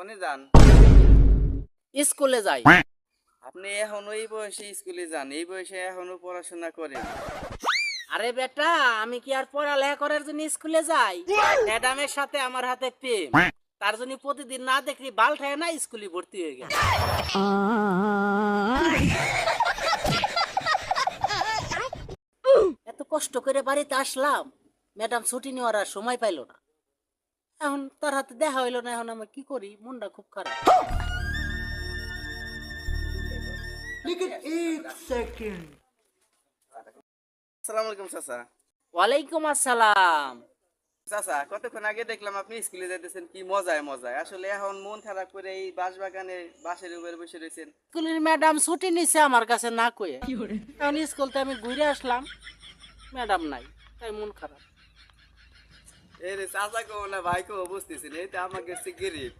কোনে যান? স্কুলে যাই। আপনি এখনো এই বয়সে স্কুলে যান, এই বয়সে এখনো পড়াশোনা করেন? আরে বেটা, আমি কি আর পড়ালেখা করার জন্য স্কুলে যাই? ম্যাডামের সাথে আমার হাতে প্রেম, তার জন্য প্রতিদিন না দেখলি বাল ঠায় না স্কুলে ভর্তি হয়ে গেল। এত কষ্ট করে বাড়িতে আসলাম, ম্যাডাম ছুটি নেওয়ার আর সময় পাইল না। এখন তার হাতে দেখা হইলো না, এখন আমি কি করি? মনটা খুব খারাপ। আসসালামু আলাইকুম চাচা। ওয়ালাইকুম আসসালাম। চাচা, কতক্ষণ আগে দেখলাম আপনি স্কুলে যাইতেছেন, কি মজায় মজায়। আসলে এখন মন খারাপ করে এই বাঁশবাগানে বাঁশের উপরে বসে রয়েছেন। স্কুলের ম্যাডাম ছুটি নিছে আমার কাছে না কয়ে। এখন স্কুলতে আমি ঘুরে আসলাম, ম্যাডাম নাই, তাই মন খারাপ। এই রে চাচা কো না ভাই কো বুঝতেছেন, এই তো আমাকে গরিব।